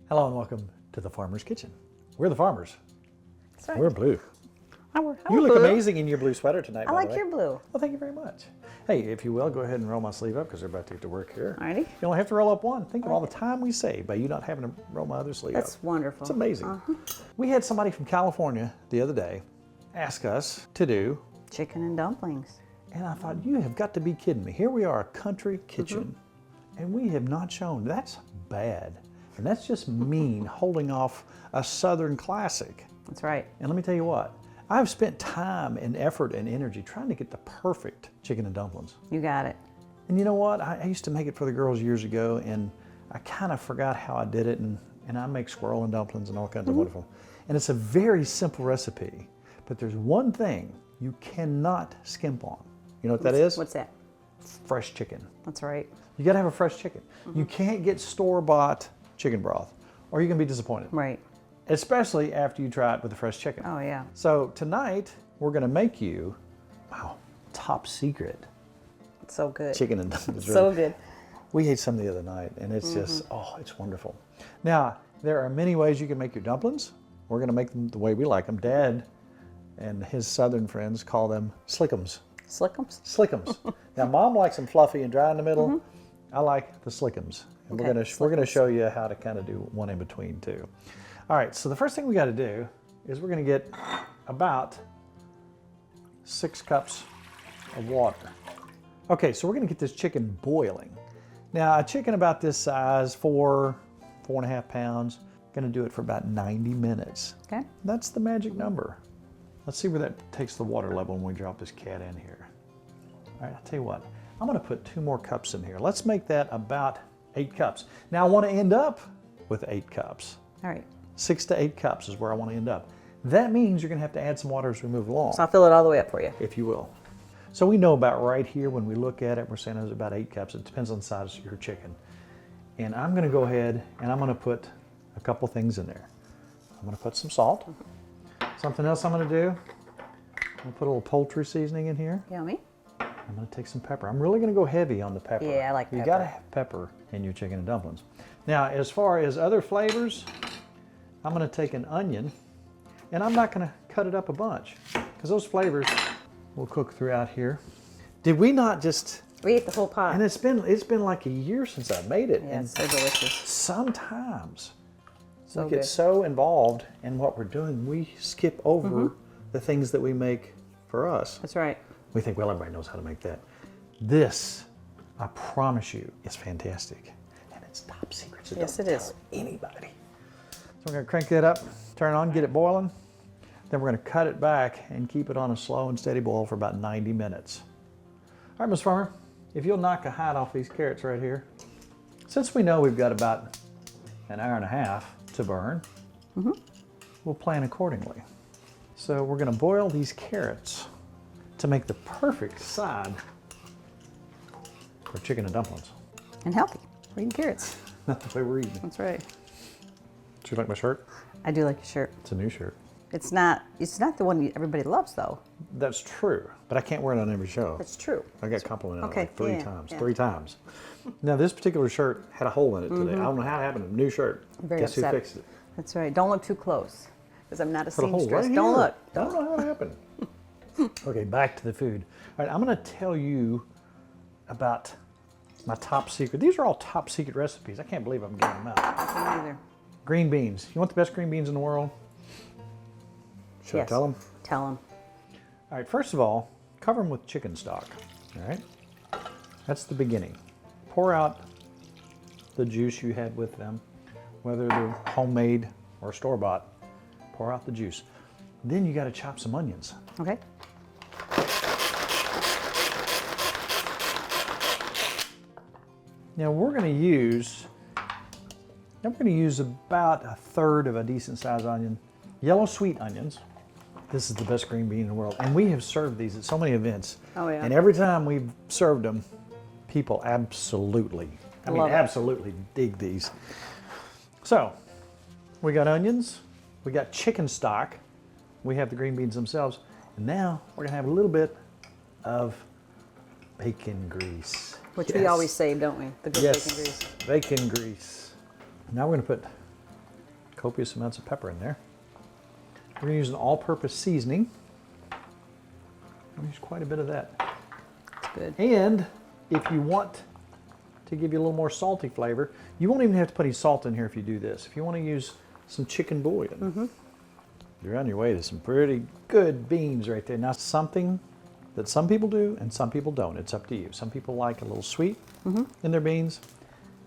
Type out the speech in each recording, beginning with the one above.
Hello and welcome to the Farmer's Kitchen. We're the farmers. That's right. We're blue. You look blue. amazing in your blue sweater tonight, I by like the way. your blue. Well, thank you very much. Hey, if you will, go ahead and roll my sleeve up because they're about to get to work here. Alrighty. You only have to roll up one. Think of all the time we save by you not having to roll my other sleeve up. That's wonderful. It's amazing. We had somebody from California the other day ask us to do, Chicken and dumplings. and I thought, you have got to be kidding me. Here we are, a country kitchen, and we have not shown. That's bad. And that's just mean, holding off a Southern classic. That's right. And let me tell you what, I've spent time and effort and energy trying to get the perfect chicken and dumplings. You got it. And you know what? I used to make it for the girls years ago, and I kind of forgot how I did it, and I make squirrel and dumplings and all kinds of wonderful. And it's a very simple recipe, but there's one thing you cannot skimp on. You know what that is? What's that? Fresh chicken. That's right. You gotta have a fresh chicken. You can't get store-bought chicken broth, or you're gonna be disappointed. Right. Especially after you try it with the fresh chicken. Oh, yeah. So tonight, we're gonna make you, wow, top secret It's so good. chicken and dumplings. So good. We ate some the other night, and it's just, oh, it's wonderful. Now, there are many ways you can make your dumplings. We're gonna make them the way we like them. Dad and his southern friends call them slickums. Slickums? Slickums. Now, Mom likes them fluffy and dry in the middle. I like the slickums. And Okay, we're gonna show you how to kind of do one in between too. All right, so the first thing we got to do is we're gonna get about 6 cups of water. Okay, so we're gonna get this chicken boiling. Now, a chicken about this size, 4.5 pounds, gonna do it for about 90 minutes. Okay. That's the magic number. Let's see where that takes the water level when we drop this cat in here. All right, I'll tell you what, I'm gonna put 2 more cups in here. Let's make that about 8 cups. Now, I wanna end up with 8 cups. All right. 6 to 8 cups is where I wanna end up. That means you're gonna have to add some water as we move along, So I'll fill it all the way up for you. if you will. So we know about right here when we look at it, we're saying it's about 8 cups. It depends on the size of your chicken. And I'm gonna go ahead and I'm gonna put a couple things in there. I'm gonna put some salt. Something else I'm gonna do, I'm gonna put a little poultry seasoning in here. Yummy. I'm gonna take some pepper. I'm really gonna go heavy on the pepper. Yeah, I like You pepper. gotta have pepper in your chicken and dumplings. Now, as far as other flavors, I'm gonna take an onion, and I'm not gonna cut it up a bunch, because those flavors will cook throughout here. Did we not just, We ate the whole pot. and it's been like a year since I made it, Yeah, and it's so delicious. sometimes So we good. get so involved in what we're doing, we skip over the things that we make for us. That's right. We think, well, everybody knows how to make that. This, I promise you, is fantastic. And it's top secret, so Yes, don't it tell is. anybody. So we're gonna crank that up, turn it on, get it boiling. Then we're gonna cut it back and keep it on a slow and steady boil for about 90 minutes. All right, Ms. Farmer, if you'll knock a hide off these carrots right here. Since we know we've got about an hour and a half to burn, we'll plan accordingly. So we're gonna boil these carrots to make the perfect side for chicken and dumplings. And healthy. We're eating carrots. Not the way we're eating. That's right. Do you like my shirt? I do like your shirt. It's a new shirt. It's not the one everybody loves, though. That's true, but I can't wear it on every show. That's true. I got complimented on it Okay, like 3 yeah, times. yeah. 3 times. Now, this particular shirt had a hole in it today. I don't know how it happened. A new shirt. Very Guess upset. who fixed it? That's right. Don't look too close, because I'm not a Put a hole seamstress. right Don't here. look. I don't know how it happened. Okay, back to the food. All right, I'm going to tell you about my top secret. These are all top secret recipes. I can't believe I'm giving them out. I can't either. Green beans. You want the best green beans in the world? Should I Yes. tell them? Tell them. All right, first of all, cover them with chicken stock. All right, that's the beginning. Pour out the juice you had with them, whether they're homemade or store-bought. Pour out the juice. Then you got to chop some onions. Okay. Now we're going to use about 1/3 of a decent sized onion. Yellow sweet onions. This is the best green bean in the world. And we have served these at so many events. Oh, yeah. And every time we've served them, people absolutely Love it. absolutely dig these. So, we got onions, we got chicken stock, we have the green beans themselves, and now we're gonna have a little bit of bacon grease. Which we always save, don't we? The good bacon grease. Bacon grease. Now we're gonna put Copious amounts of pepper in there. We're going to use an all-purpose seasoning. I'll use quite a bit of that. It's good. And if you want to give you a little more salty flavor, you won't even have to put any salt in here if you do this. If you want to use some chicken bouillon, you're on your way to some pretty good beans right there. Now, something that some people do and some people don't. It's up to you. Some people like a little sweet in their beans,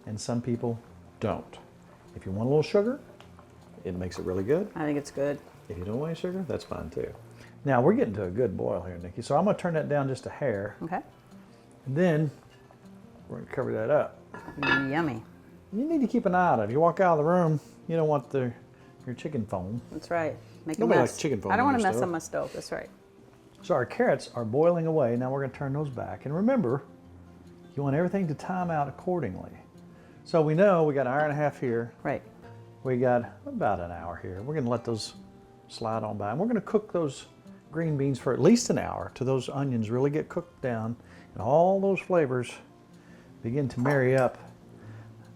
and some people don't. If you want a little sugar, it makes it really good. I think it's good. If you don't want any sugar, that's fine too. Now, we're getting to a good boil here, Nikki, so I'm going to turn that down just a hair. Okay. And then we're going to cover that up. Yummy. You need to keep an eye on it. If you walk out of the room, you don't want your chicken foam. That's right. Make a Nobody mess. likes chicken foam I don't on want to your mess stove. on my stove. That's right. So our carrots are boiling away. Now we're going to turn those back. And remember, you want everything to time out accordingly. So we know we got an hour and a half here. Right. We got about an hour here. We're going to let those slide on by. And we're going to cook those green beans for at least an hour till those onions really get cooked down and all those flavors begin to marry up.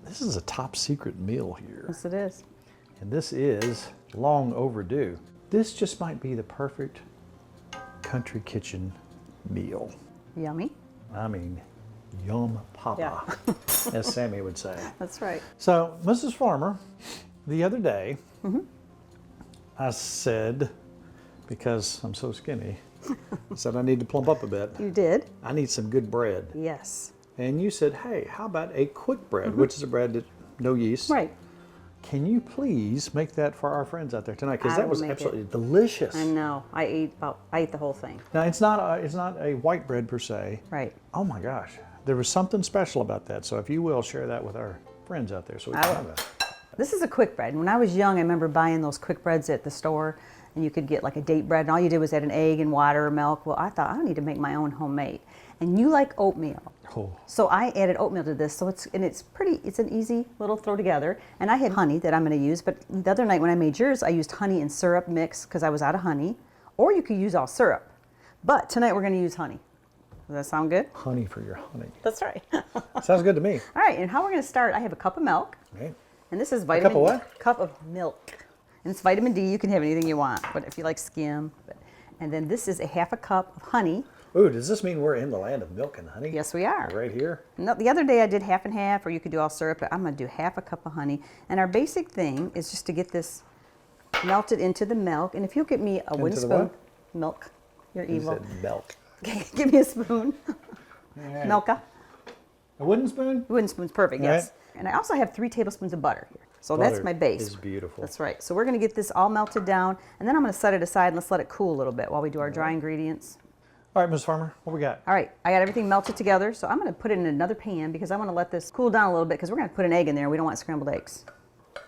This is a top secret meal here. Yes, it is. And this is long overdue. This just might be the perfect country kitchen meal. Yummy. I mean, yum papa, Yeah. as Sammy would say. That's right. So, Mrs. Farmer, the other day, I said, because I'm so skinny, I said I need to plump up a bit. You did? I need some good bread. Yes. And you said, hey, how about a quick bread, which is a bread that no yeast. Right. Can you please make that for our friends out there tonight? Because I that will was make it. absolutely delicious. I know. I ate the whole thing. Now it's not a white bread per se. Right. Oh my gosh, there was something special about that. So if you will share that with our friends out there, so we I can will. have that. This is a quick bread. When I was young, I remember buying those quick breads at the store, and you could get like a date bread, and all you did was add an egg and water or milk. Well, I thought I need to make my own homemade. And you like oatmeal. Oh, So I added oatmeal to this, so it's an easy little throw together. And I had honey that I'm going to use, but the other night when I made yours, I used honey and syrup mix because I was out of honey. Or you could use all syrup. But tonight we're going to use honey. Does that sound good? honey for your honey. That's right. All Sounds good to me. right, and how we're going to start, I have a cup of milk. Okay. And this is vitamin cup of what? Cup of milk. And it's vitamin D. You can have anything you want, but if you like skim. And then this is a half a cup of honey. Ooh, does this mean we're in the land of milk and honey? Yes, we are. Right here? No, the other day I did half and half, or you could do all syrup, but I'm going to do half a cup of honey. And our basic thing is just to get this melted into the milk. And if you'll get me a wooden Into the spoon. what? Milk. You're You evil. said milk. Give me a spoon. Yeah. Milka. A wooden spoon? Wooden spoon's perfect, All yes. right. And I also have 3 tablespoons of butter here. So that's Butter my base. is beautiful. That's right. So we're going to get this all melted down, and then I'm going to set it aside and let's let it cool a little bit while we do our dry ingredients. All right, Ms. Farmer, what we got? All right, I got everything melted together, so I'm going to put it in another pan because I want to let this cool down a little bit because we're going to put an egg in there. We don't want scrambled eggs.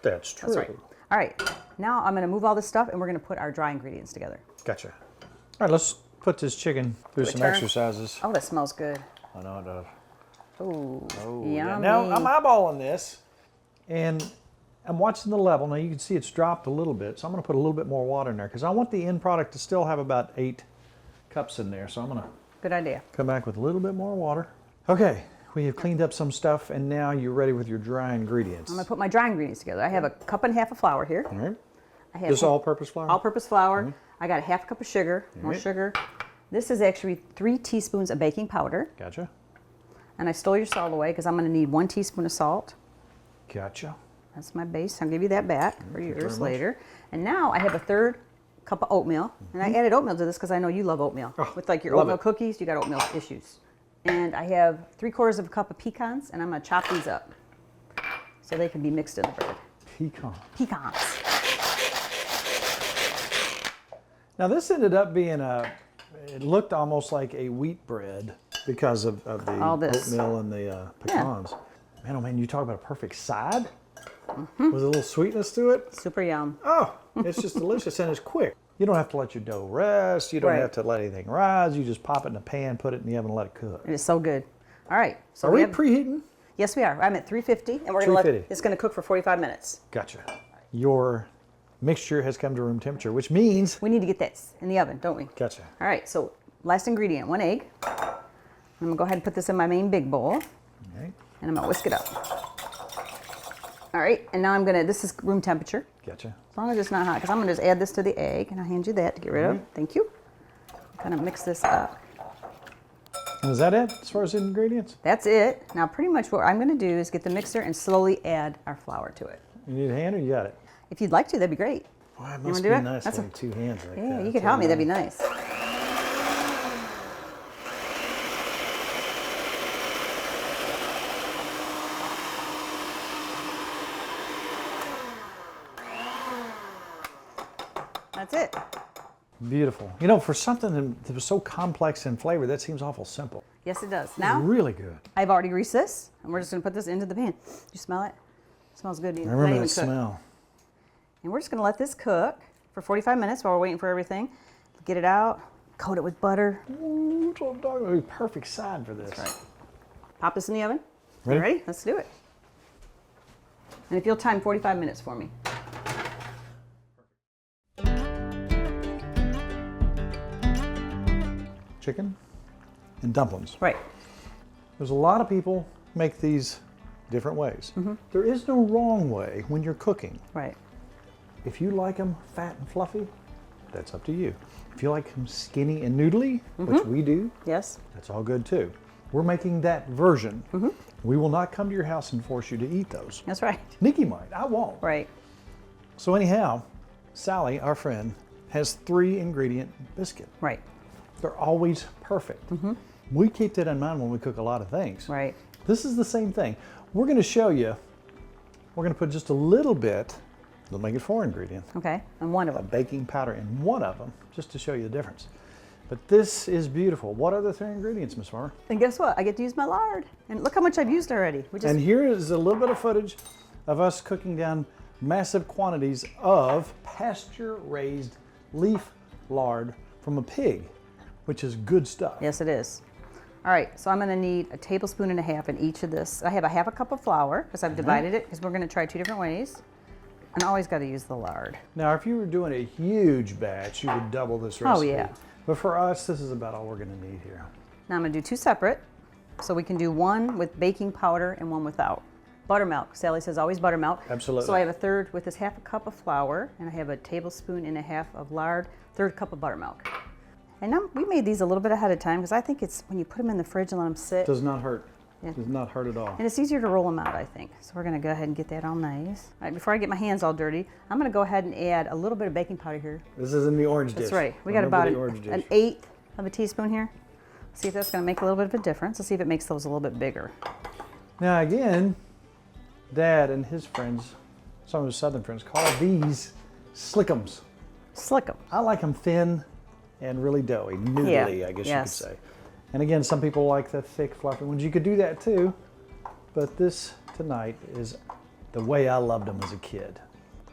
That's true. That's right. All right, now I'm going to move all this stuff and we're going to put our dry ingredients together. Gotcha. All right, let's put this chicken through Do a some turn. exercises. Oh, that smells good. I know it does. Ooh, Oh, yummy. yeah. Now I'm eyeballing this, and I'm watching the level. Now you can see it's dropped a little bit, so I'm going to put a little bit more water in there because I want the end product to still have about 8 cups in there. So I'm going to Good idea. come back with a little bit more water. Okay, we have cleaned up some stuff, and now you're ready with your dry ingredients. I'm going to put my dry ingredients together. I have a cup and a half of flour here. All right. I have This all-purpose flour? all-purpose flour. I got a half cup of sugar, more right. sugar. This is actually 3 teaspoons of baking powder. Gotcha. And I stole your salt away because I'm going to need 1 teaspoon of salt. Gotcha. That's my base. I'll give you that back for you yours very much. later. And now I have a 3rd cup of oatmeal. And I added oatmeal to this because I know you love oatmeal. Oh, With like your love oatmeal it. cookies, you got oatmeal issues. And I have 3/4 of a cup of pecans, and I'm going to chop these up so they can be mixed in the bread. Pecan. Pecans. Now this ended up being it looked almost like a wheat bread because of the All this. oatmeal and the pecans. Man, oh man, you talk about a perfect side? With a little sweetness to it? Super yum. Oh, it's just delicious and it's quick. You don't have to let your dough rest. You don't Right. have to let anything rise. You just pop it in a pan, put it in the oven, and let it cook. It is so good. All right. So Are we have- preheating? Yes, we are. I'm at 350, and we're going to let 350. it's going to cook for 45 minutes. Gotcha. Your mixture has come to room temperature, which means... We need to get this in the oven, don't we? Gotcha. All right. So last ingredient, 1 egg. I'm going to go ahead and put this in my main big bowl, All right. and I'm going to whisk it up. All right, and now I'm gonna, this is room temperature. Gotcha. As long as it's not hot, because I'm gonna just add this to the egg, and I'll hand you that to get rid of. Thank you. Kind of mix this up. And is that it as far as the ingredients? That's it. Now pretty much what I'm gonna do is get the mixer and slowly add our flour to it. You need a hand or you got it? If you'd like to, that'd be great. Well, it wanna must do be it? nice That's having two hands like that. Yeah, you could help me, that'd be nice. That's it. Beautiful. You know, for something that was so complex in flavor, that seems awful simple. Yes, it does. Now, Really good. I've already greased this, and we're just gonna put this into the pan. Do you smell it? It smells good. I Not remember even that cooked. smell. And we're just gonna let this cook for 45 minutes while we're waiting for everything. Get it out, coat it with butter. Ooh, that's what I'm talking about. Perfect side for this. That's right. Pop this in the oven. Ready? You ready? Let's do it. And if you'll time 45 minutes for me. Chicken and dumplings. Right. There's a lot of people make these different ways. There is no wrong way when you're cooking. Right. If you like them fat and fluffy, that's up to you. If you like them skinny and noodly, which we do, Yes. that's all good too. We're making that version. We will not come to your house and force you to eat those. That's right. Nikki might, I won't. Right. So anyhow, Sally, our friend, has 3 ingredient biscuit. Right. They're always perfect. We keep that in mind when we cook a lot of things. Right. This is the same thing. We're going to show you, we're going to put just a little bit, we'll make it 4 ingredients, Okay. And one of them. baking powder in one of them, just to show you the difference. But this is beautiful. What are the 3 ingredients, Miss Farmer? And guess what? I get to use my lard. And look how much I've used already. Which is And here is a little bit of footage of us cooking down massive quantities of pasture-raised leaf lard from a pig, which is good stuff. Yes, it is. All right, so I'm gonna need a tablespoon and a half in each of this. I have a 1/2 cup of flour because I've divided it because we're gonna try 2 different ways. And I always gotta use the lard. Now, if you were doing a huge batch, you would double this recipe. Oh, yeah. But for us, this is about all we're going to need here. Now I'm gonna do 2 separate. So we can do one with baking powder and one without. Buttermilk, Sally says always buttermilk. Absolutely. So I have a third with this 1/2 cup of flour and I have a tablespoon and a half of lard, 1/3 cup of buttermilk. And now we made these a little bit ahead of time because I think it's when you put them in the fridge and let them sit. Does not hurt. Yeah. Does not hurt at all. And it's easier to roll them out, I think. So we're gonna go ahead and get that all nice. All right, before I get my hands all dirty, I'm gonna go ahead and add a little bit of baking powder here. This is in the orange dish. That's right. We got Remember about the orange dish. an 1/8 of a teaspoon here. See if that's gonna make a little bit of a difference. Let's see if it makes those a little bit bigger. Now again, Dad and his friends, some of his southern friends, call these slickums. Slick them. I like them thin and really doughy, noodly, I guess Yes. you could say. And again, some people like the thick, fluffy ones. You could do that too, but this tonight is the way I loved them as a kid.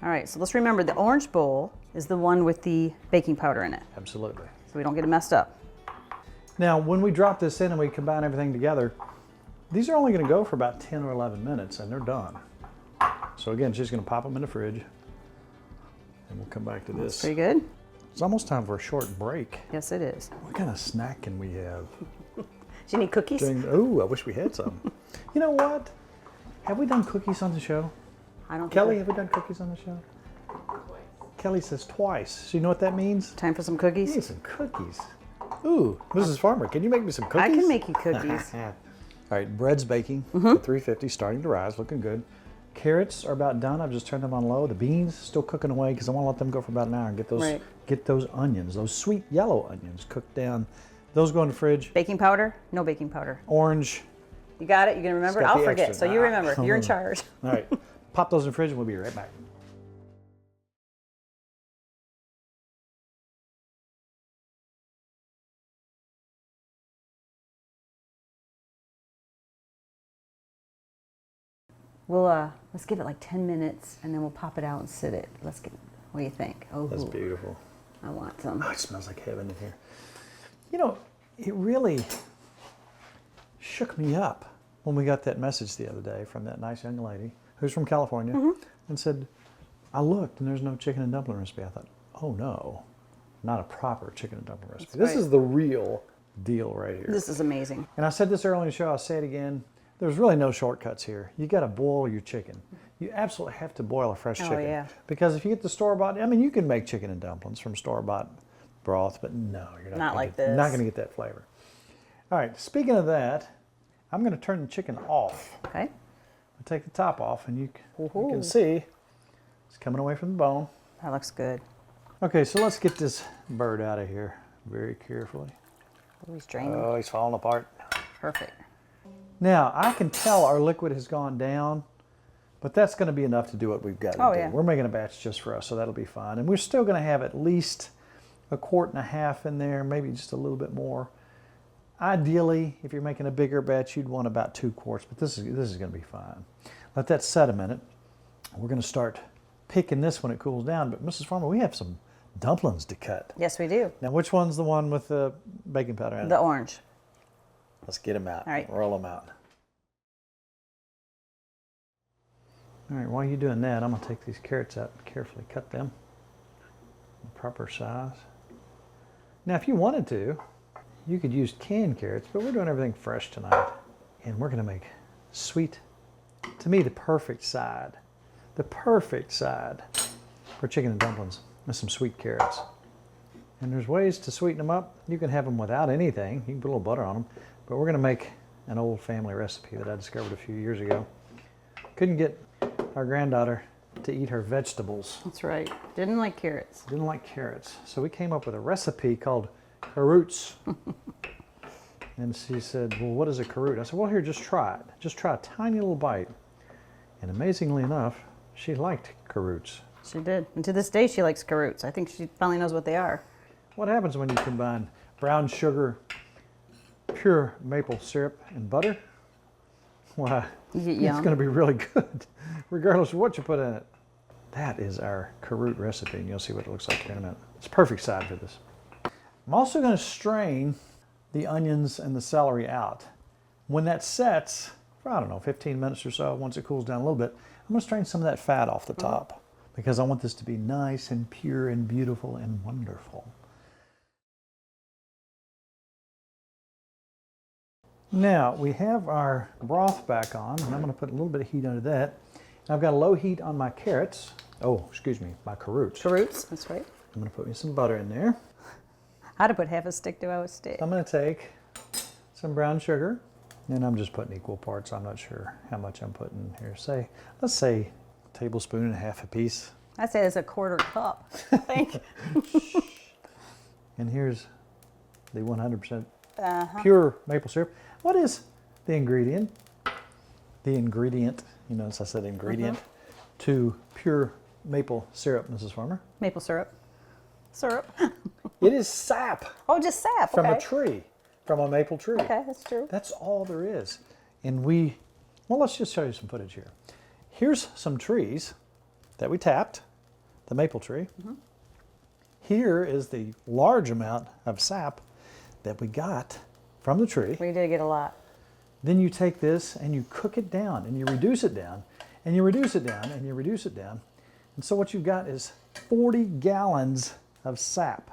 All right, so let's remember the orange bowl is the one with the baking powder in it, Absolutely. so we don't get it messed up. Now, when we drop this in and we combine everything together, these are only going to go for about 10 or 11 minutes and they're done. So again, she's going to pop them in the fridge and we'll come back to this. Pretty good? It's almost time for a short break. Yes, it is. What kind of snack can we have? Do you need cookies? Oh, I wish we had some. You know what? Have we done cookies on the show? I don't. Kelly, think have we done cookies on the show? Kelly says twice. So you know what that means? Time for some cookies? Need some cookies. Ooh, Mrs. Farmer, can you make me some cookies? I can make you cookies. All right, bread's baking at 350, starting to rise, looking good. Carrots are about done. I've just turned them on low. The beans still cooking away because I want to let them go for about an hour and Right. get those onions, those sweet yellow onions cooked down. Those go in the fridge. Baking powder? No baking powder. Orange. You got it? You gonna remember? It's got I'll the forget. extra. So you remember. I'll You're in remember. charge. All right, pop those in the fridge and we'll be right back. We'll let's give it like 10 minutes and then we'll pop it out and sit it. Let's get. What do you think? Oh, That's beautiful. I want some. Oh, it smells like heaven in here. You know, it really shook me up when we got that message the other day from that nice young lady who's from California and said, I looked and there's no chicken and dumpling recipe. I thought, oh no, not a proper chicken and dumpling recipe. That's This right. is the real deal right here. This is amazing. And I said this earlier in the show, I'll say it again. There's really no shortcuts here. You got to boil your chicken. You absolutely have to boil a fresh chicken. Yeah. Because if you get the store-bought, I mean, you can make chicken and dumplings from store-bought broth, but no, you're not like You're not this. going to get that flavor. All right, speaking of that, I'm going to turn the chicken off. Okay. I'll take the top off, and you can see it's coming away from the bone. That looks good. Okay, so let's get this bird out of here very carefully. Oh, he's draining. Oh, he's falling apart. Perfect. Now, I can tell our liquid has gone down, but that's going to be enough to do what we've got to do. Yeah. We're making a batch just for us, so that'll be fine. And we're still going to have at least 1.5 quarts in there, maybe just a little bit more. Ideally, if you're making a bigger batch, you'd want about 2 quarts, but this is going to be fine. Let that set a minute. We're going to start picking this when it cools down. But Mrs. Farmer, we have some dumplings to cut. Yes, we do. Now, which one's the one with the baking powder in it? The orange. Let's get them out. All right. Roll them out. All right, while you're doing that, I'm going to take these carrots out and carefully cut them the proper size. Now, if you wanted to, you could use canned carrots, but we're doing everything fresh tonight. And we're going to make sweet, to me, the perfect side for chicken and dumplings with some sweet carrots. And there's ways to sweeten them up. You can have them without anything. You can put a little butter on them. But we're going to make an old family recipe that I discovered a few years ago. Couldn't get our granddaughter to eat her vegetables. That's right. Didn't like carrots. Didn't like carrots. So we came up with a recipe called CarROOTs. And she said, well, what is a CarROOT? I said, well, here, just try it. Just try a tiny little bite. And amazingly enough, she liked CarROOTs. She did. And to this day, she likes CarROOTs. I think she finally knows what they are. What happens when you combine brown sugar, pure maple syrup, and butter? Why, You get it's yum. going to be really good, regardless of what you put in it. That is our CarROOT recipe, and you'll see what it looks like here in a minute. It's a perfect side for this. I'm also going to strain the onions and the celery out. When that sets, for I don't know, 15 minutes or so, once it cools down a little bit, I'm going to strain some of that fat off the top because I want this to be nice and pure and beautiful and wonderful. Now, we have our broth back on, and I'm going to put a little bit of heat under that. I've got a low heat on my carrots. Oh, excuse me, my CarROOTs. CarROOTs, that's right. I'm going to put me some butter in there. I'd have put half a stick to a stick. I'm going to take some brown sugar, and I'm just putting equal parts. I'm not sure how much I'm putting here. Let's say a tablespoon and a half apiece. I'd say it's a 1/4 cup, I think. And here's the 100% pure maple syrup. What is the ingredient? The ingredient, you notice I said ingredient, to pure maple syrup, Mrs. Farmer? Maple syrup. Syrup. It is sap Oh, just sap. from Okay. a tree, from a maple tree. Okay, that's true. That's all there is. And well, let's just show you some footage here. Here's some trees that we tapped, the maple tree. Here is the large amount of sap that we got from the tree. We did get a lot. Then you take this and you cook it down and you reduce it down and you reduce it down and you reduce it down. And so what you've got is 40 gallons of sap.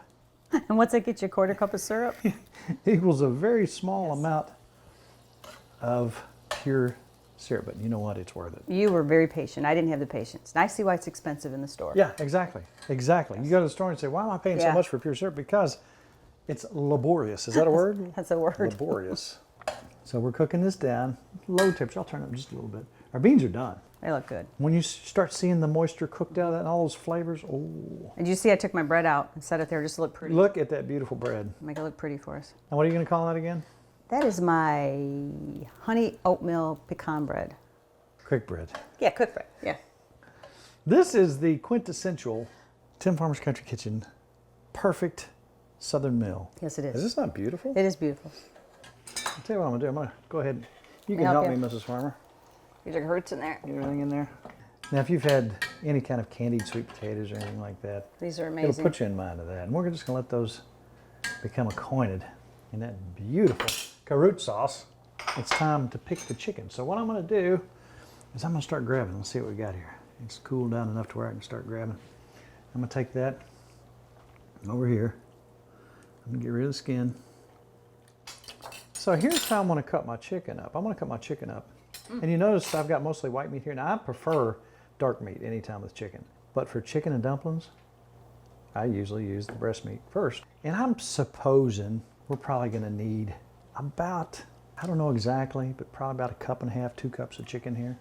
And what's that get you, a 1/4 cup of syrup? Equals a very small amount of pure syrup, but you know what? It's worth it. You were very patient. I didn't have the patience. And I see why it's expensive in the store. Yeah, exactly. Exactly. You go to the store and say, why am I paying so Yeah. much for pure syrup? Because it's laborious. Is that a word? That's a word. Laborious. So we're cooking this down, low temperature. I'll turn it up just a little bit. Our beans are done. They look good. When you start seeing the moisture cooked out of that and all those flavors, oh. And you see I took my bread out and set it there just to look pretty. Look at that beautiful bread. Make it look pretty for us. And what are you going to call that again? That is my honey oatmeal pecan bread. Quick bread. Yeah, cooked bread. Yeah. This is the quintessential Tim Farmer's Country Kitchen perfect Southern meal. Yes, it Is is. this not beautiful? It is beautiful. I'll tell you what I'm going to do. I'm going to go ahead. You May can I help help me, you? Mrs. Farmer. These are hurts in there. Get everything in there. Now, if you've had any kind of candied sweet potatoes or anything like that, These are it'll amazing. put you in mind of that. And we're just going to let those become acquainted in that beautiful CarROOT sauce. It's time to pick the chicken. So what I'm going to do is I'm going to start grabbing. Let's see what we got here. It's cooled down enough to where I can start grabbing. I'm going to take that over here. I'm going to get rid of the skin. So here's how I'm going to cut my chicken up. I'm going to cut my chicken up And you notice I've got mostly white meat here. Now I prefer dark meat anytime with chicken. But for chicken and dumplings, I usually use the breast meat first. And I'm supposing we're probably gonna need about, I don't know exactly, but probably about 1.5 cups, 2 cups of chicken here.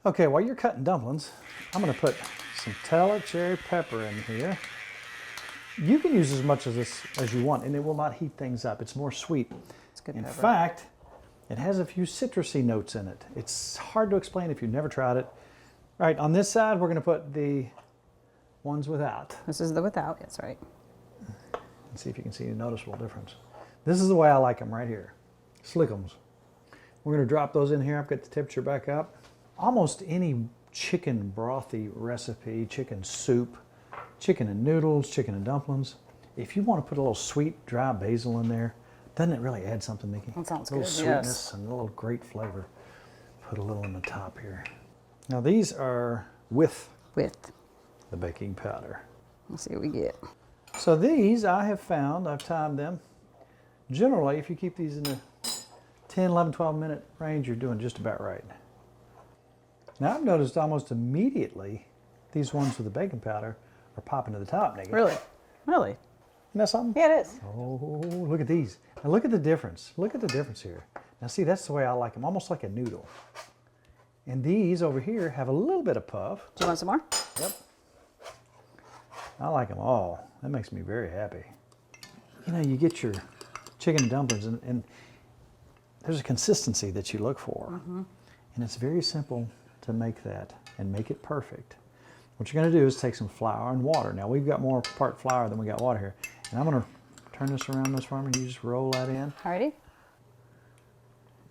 Okay, while you're cutting dumplings, I'm gonna put some Tella cherry pepper in here. You can use as much of this as you want, and it will not heat things up. It's more sweet. It's good In pepper. fact, it has a few citrusy notes in it. It's hard to explain if you've never tried it. All right, on this side, we're gonna put the ones without. This is the without, that's right. And see if you can see a noticeable difference. This is the way I like them right here. Slickums. We're gonna drop those in here. I've got the temperature back up. Almost any chicken brothy recipe, chicken soup, chicken and noodles, chicken and dumplings. If you want to put a little sweet, dry basil in there, doesn't it really add something, Nikki? That sounds a little good, sweetness yes. and a little great flavor. Put a little on the top here. Now these are with With. the baking powder. Let's see what we get. So these I have found, I've timed them. Generally, if you keep these in the 10, 11, 12 minute range, you're doing just about right. Now I've noticed almost immediately these ones with the baking powder are popping to the top, Nikki. Really? Really? Isn't that something? Yeah, it is. Oh, look at these. Now look at the difference. Look at the difference here. Now see, that's the way I like them, almost like a noodle. And these over here have a little bit of puff. Do you want some more? Yep. I like them all. That makes me very happy. You know, you get your chicken and dumplings and there's a consistency that you look for. And it's very simple to make that and make it perfect. What you're gonna do is take some flour and water. Now we've got more part flour than we got water here. And I'm gonna turn this around, Miss Farmer. You just roll that in. Alrighty.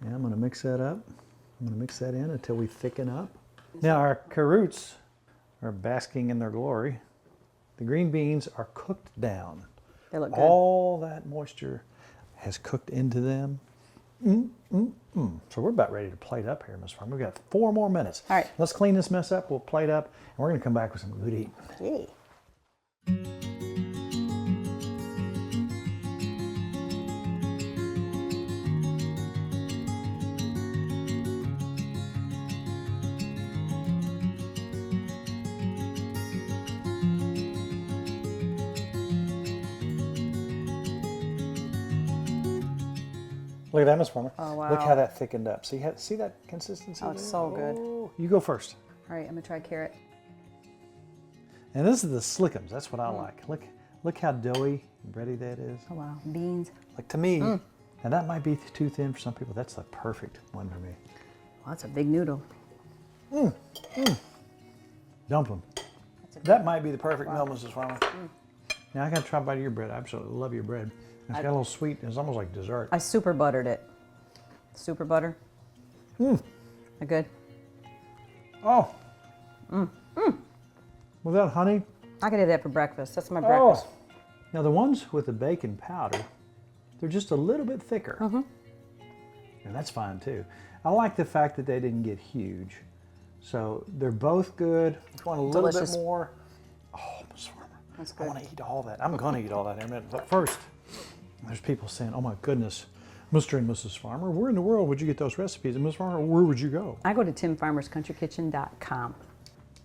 Yeah, I'm gonna mix that up. I'm gonna mix that in until we thicken up. Now our CarROOTs are basking in their glory. The green beans are cooked down. They look good. All that moisture has cooked into them. So we're about ready to plate up here, Miss Farmer. We've got 4 more minutes. All right. Let's clean this mess up. We'll plate up, and we're gonna come back with some good eating. Yay. Look at that, Miss Farmer. Oh, wow. Look how that thickened up. See that consistency? Oh, it's there? so good. Oh, you go first. All right, I'm gonna try carrot. And this is the slickums. That's what I like. Look how doughy and bready that is. Oh wow, beans. Like to me, and that might be too thin for some people. That's the perfect one for me. Well, that's a big noodle. Dumpling. That might be the perfect meal, Mrs. Farmer. Now I got to try a bite of your bread. I absolutely love your bread. It's got a little sweet. It's almost like dessert. I super buttered it. Super butter. That good? Oh. Without honey. I could have that for breakfast. That's my breakfast. Now the ones with the bacon powder, they're just a little bit thicker. And that's fine too. I like the fact that they didn't get huge. So they're both good. If you want a little Delicious. bit more. Oh, Miss Farmer. That's I good. want to eat all that. I'm going to eat all that in a minute. But first, there's people saying, oh my goodness, Mr. and Mrs. Farmer, where in the world would you get those recipes? And Miss Farmer, where would you go? I go to timfarmerscountrykitchen.com.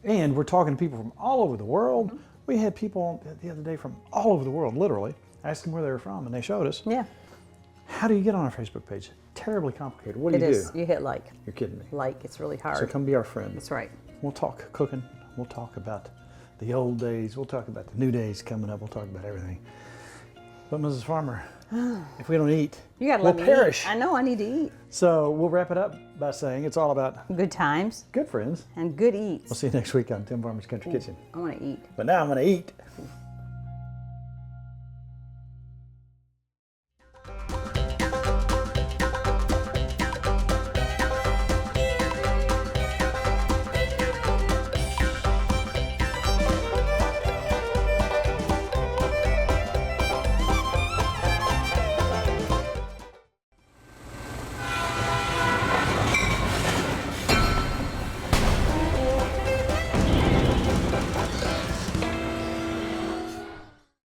And we're talking to people from all over the world. We had people the other day from all over the world, literally. Asked them where they were from, and they showed us. Yeah. How do you get on our Facebook page? Terribly complicated. What do It you is. do? You hit like. You're kidding me. Like, it's really hard. So come be our friend. That's right. We'll talk cooking. We'll talk about the old days. We'll talk about the new days coming up. We'll talk about everything. But Mrs. Farmer, if we don't eat, You gotta we'll let me perish. eat. I know I need to eat. So we'll wrap it up by saying it's all about Good times good friends. and good We'll eats. see you next week on Tim Farmer's Country Kitchen. I want to eat. But now I'm going to eat.